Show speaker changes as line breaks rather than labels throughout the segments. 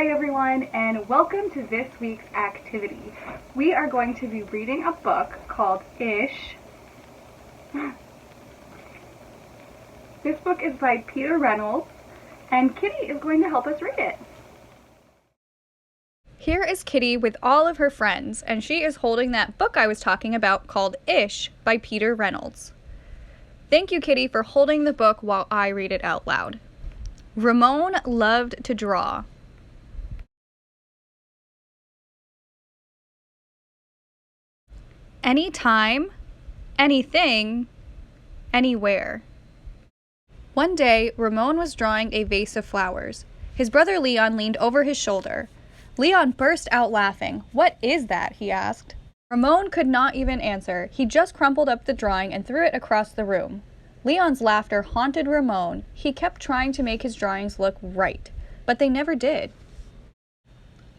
Hi everyone, and welcome to this week's activity. We are going to be reading a book called Ish. This book is by Peter Reynolds, and Kitty is going to help us read it.
Here is Kitty with all of her friends, and she is holding that book I was talking about called Ish by Peter Reynolds. Thank you, Kitty, for holding the book while I read it out loud. Ramon loved to draw. Anytime, anything, anywhere. One day, Ramon was drawing a vase of flowers. His brother Leon leaned over his shoulder. Leon burst out laughing. "What is that?" he asked. Ramon could not even answer. He just crumpled up the drawing and threw it across the room. Leon's laughter haunted Ramon. He kept trying to make his drawings look right, but they never did.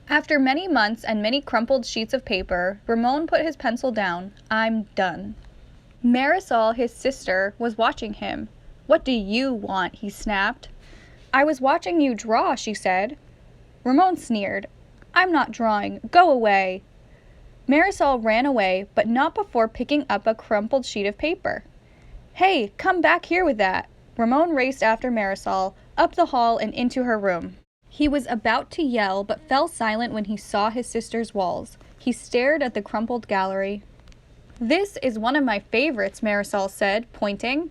After many months and many crumpled sheets of paper, Ramon put his pencil down. "I'm done." Marisol, his sister, was watching him. "What do you want?" he snapped. "I was watching you draw," she said. Ramon sneered. "I'm not drawing. Go away." Marisol ran away, but not before picking up a crumpled sheet of paper. "Hey, come back here with that." Ramon raced after Marisol, up the hall and into her room. He was about to yell, but fell silent when he saw his sister's walls. He stared at the crumpled gallery. "This is one of my favorites," Marisol said, pointing.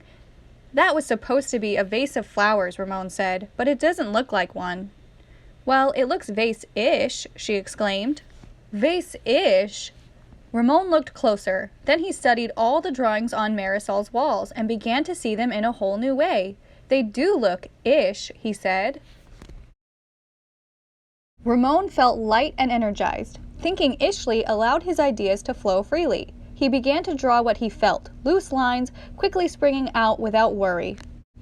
"That was supposed to be a vase of flowers," Ramon said, "but it doesn't look like one." "Well, it looks vase-ish," she exclaimed. "Vase-ish?" Ramon looked closer. Then he studied all the drawings on Marisol's walls and began to see them in a whole new way. "They do look ish," he said. Ramon felt light and energized. Thinking ishly allowed his ideas to flow freely. He began to draw what he felt, loose lines, quickly springing out without worry.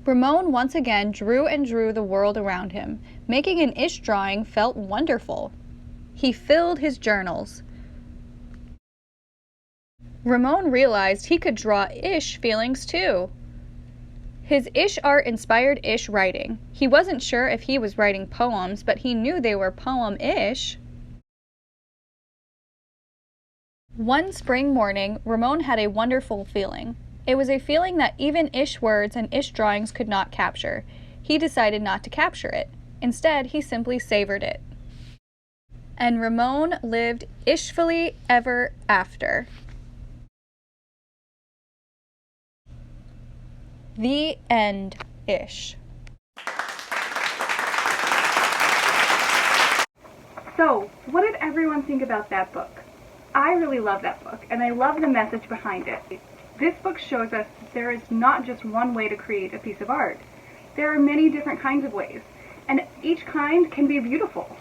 Ramon once again drew and drew the world around him. Making an ish drawing felt wonderful. He filled his journals. Ramon realized he could draw ish feelings too. His ish art inspired ish writing. He wasn't sure if he was writing poems, but he knew they were poem-ish. One spring morning, Ramon had a wonderful feeling. It was a feeling that even ish words and ish drawings could not capture. He decided not to capture it. Instead, he simply savored it. And Ramon lived ishfully ever after. The end-ish.
So, what did everyone think about that book? I really love that book, and I love the message behind it. This book shows us there is not just one way to create a piece of art. There are many different kinds of ways, and each kind can be beautiful.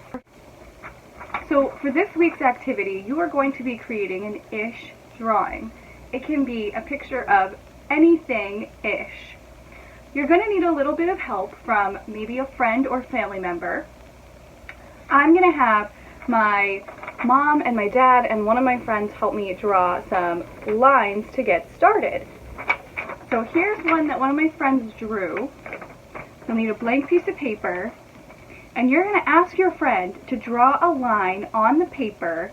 So, for this week's activity, you are going to be creating an ish drawing. It can be a picture of anything-ish. You're going to need a little bit of help from maybe a friend or family member. I'm going to have my mom and my dad and one of my friends help me draw some lines to get started. So here's one that one of my friends drew. You'll need a blank piece of paper, and you're going to ask your friend to draw a line on the paper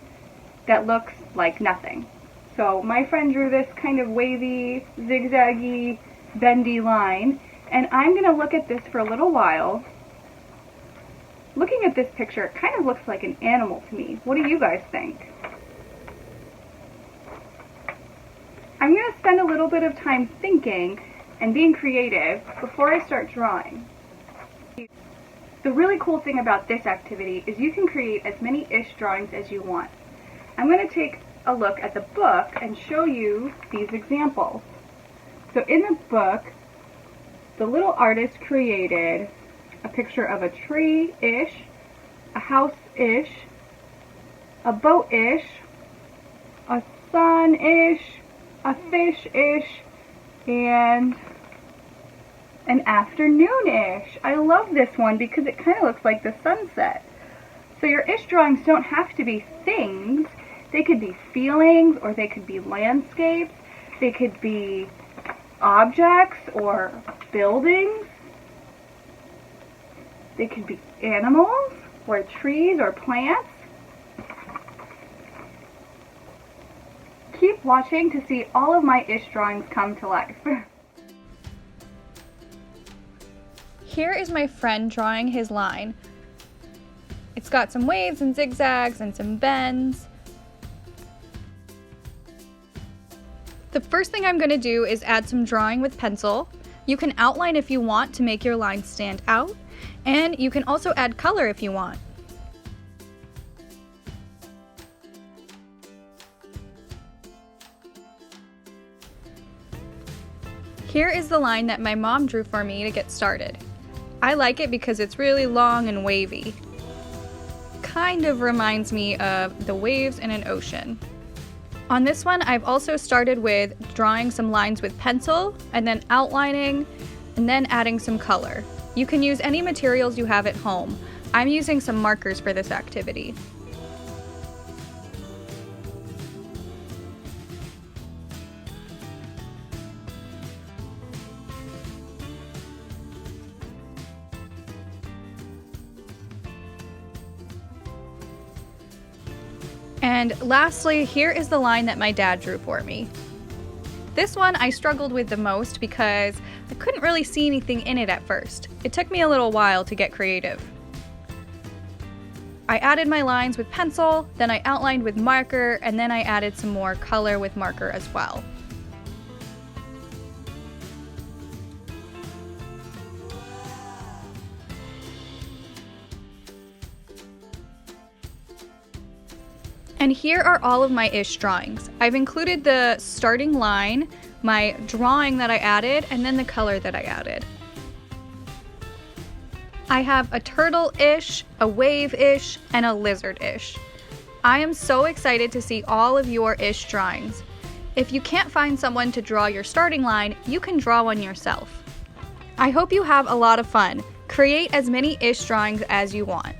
that looks like nothing. So my friend drew this kind of wavy, zigzaggy, bendy line, and I'm going to look at this for a little while. Looking at this picture, it kind of looks like an animal to me. What do you guys think? I'm going to spend a little bit of time thinking and being creative before I start drawing. The really cool thing about this activity is you can create as many ish drawings as you want. I'm going to take a look at the book and show you these examples. So in the book, the little artist created a picture of a tree-ish, a house-ish, a boat-ish, a sun-ish, a fish-ish, and an afternoon-ish. I love this one because it kind of looks like the sunset. So your ish drawings don't have to be things. They could be feelings, or they could be landscapes. They could be objects or buildings. They could be animals. or trees or plants. Keep watching to see all of my ish drawings come to life.
Here is my friend drawing his line. It's got some waves and zigzags and some bends. The first thing I'm going to do is add some drawing with pencil. You can outline if you want to make your line stand out, and you can also add color if you want. Here is the line that my mom drew for me to get started. I like it because it's really long and wavy. Kind of reminds me of the waves in an ocean. On this one, I've also started with drawing some lines with pencil and then outlining and then adding some color. You can use any materials you have at home. I'm using some markers for this activity. And lastly, here is the line that my dad drew for me. This one I struggled with the most because I couldn't really see anything in it at first. It took me a little while to get creative. I added my lines with pencil, then I outlined with marker, and then I added some more color with marker as well. And here are all of my ish drawings. I've included the starting line, my drawing that I added, and then the color that I added. I have a turtle-ish, a wave-ish, and a lizard-ish. I am so excited to see all of your ish drawings. If you can't find someone to draw your starting line, you can draw one yourself. I hope you have a lot of fun. Create as many ish drawings as you want.